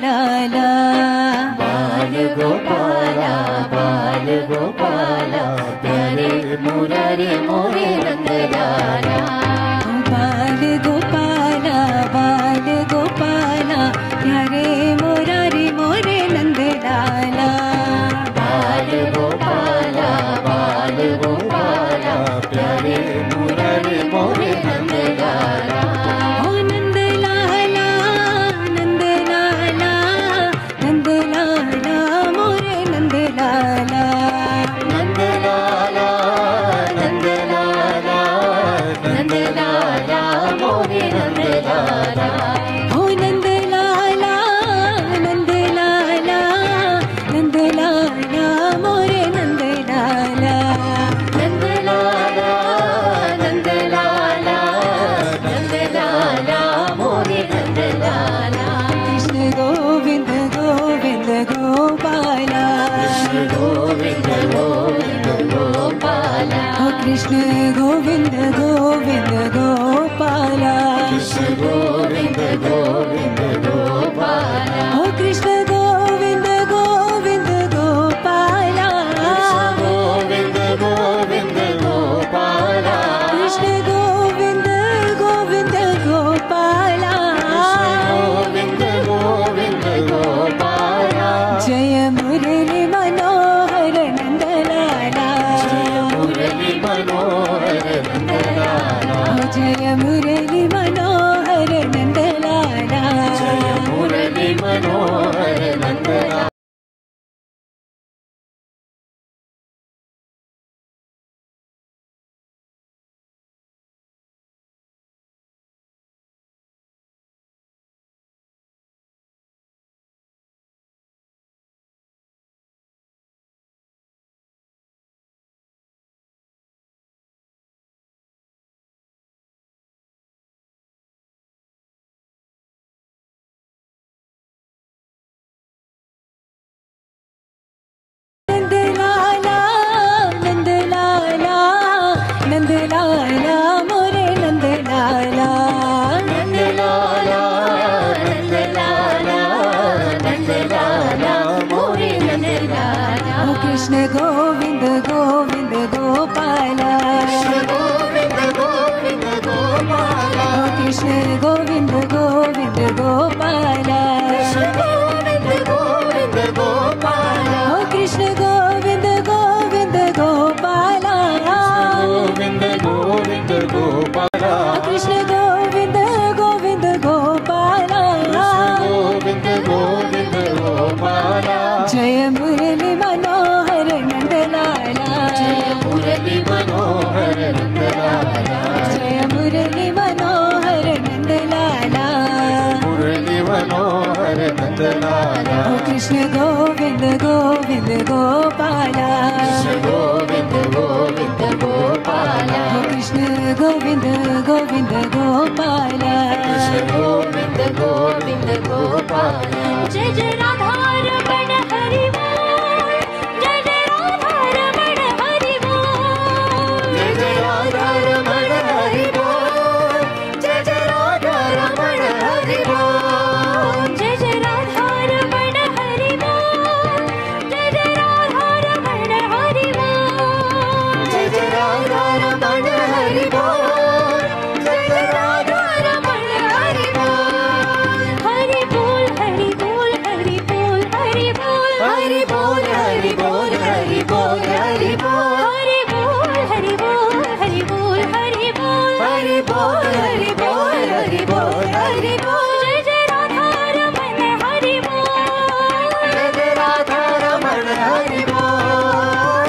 लाला बाल गोपाला प्यारे मुरारी मोरे रंग लाला बाल गोपाला प्यारे मुरारी मोरे कृष्ण गोविंद गोविंद गोपाला कृष्ण गोविंद गोविंद गोपाला ओ कृष्ण गोविंद गोविंद गोपाला गोविंद गोविंद गोपाला कृष्ण गोविंद गोविंद गोपाला गोविंद गोविंद गोपाला जय मुरली मनोहर नंदलाला जय मुरली मनोहर नंदलाला जय मुरली मनोहर नंदलाला जय मुरली मनोहर नंदलाला कृष्ण गोविंद गोविंद गोपाला कृष्ण गोविंद गोविंद गोपाला कृष्ण गोविंद गोविंद गोपाला गोविंद गोविंद गोपाला कृष्ण गोविंद गोविंद गोपाला गोविंद गोविंद गोपाला जय मुरली मनोहर नंदलाला जय मुरली मनोहर नंदलाला जय मुरली मनोहर नंदलाला मुरली मनोहर नंदलाला कृष्ण गोविंद गोविंद गोपाला कृष्ण गोविंद गोविंद गोपाला कृष्ण गोविंद गोविंद गोपाला कृष्ण गोविंद गोविंद गोपाला जय जय राधा रमण हरि बोल जय जय राधा रमण हरि बोल जय जय राधा रमण हरि बोल जय जय राधा रमण हरि बोल जय जय राधा रमण हरि बोल जय जय राधा रमण हरि बोल जय जय राधा रमण हरि बोल जय जय राधा रमण हरि बोल हरि बोल हरि बोल हरि बोल हरि बोल हरि बोल हरि बोल हरि बोल हरि बोल हरि बोल हरि बोल हरि बोल हरि बोल हरि बोल हरि बोल जय जय राधा रमण हरि बोल जय जय राधा रमण हरि बोल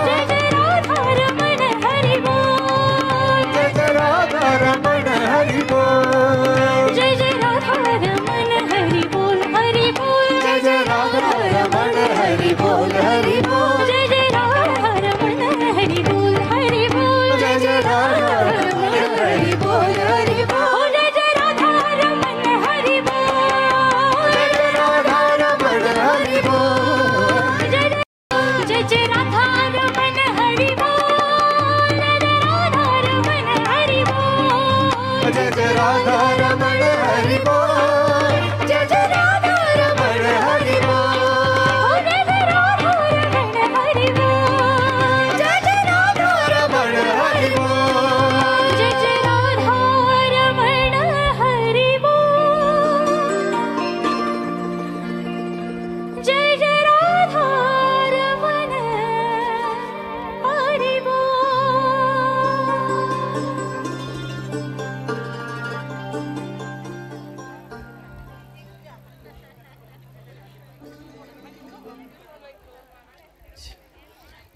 जय जय राधा रमण हरि बोल जय जय राधा रमण हरि बोल जय जय राधा रमण हरि बोल हरि बोल जय जय राधा रमण हरि बोल हरि बोल जय जय राधा रमण हरि बोल हरि बोल जय जय राधा रमण हरि बोल हरि बोल जय जय राधा रमण हरि बोल जय जय राधा रमण हरि बोल जय जय राधा रमण हरि बोल जय जय राधा रमण हरि बोल जय जय राधा रमण हरि बोल जय जय राधा रमण हरि बोल जय जय राधा रमण हरि बोल जय जय राधा रमण हरि बोल जय जय राधा रमण हरि बोल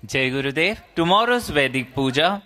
Jai Gurudev. Tomorrow's Vedic Puja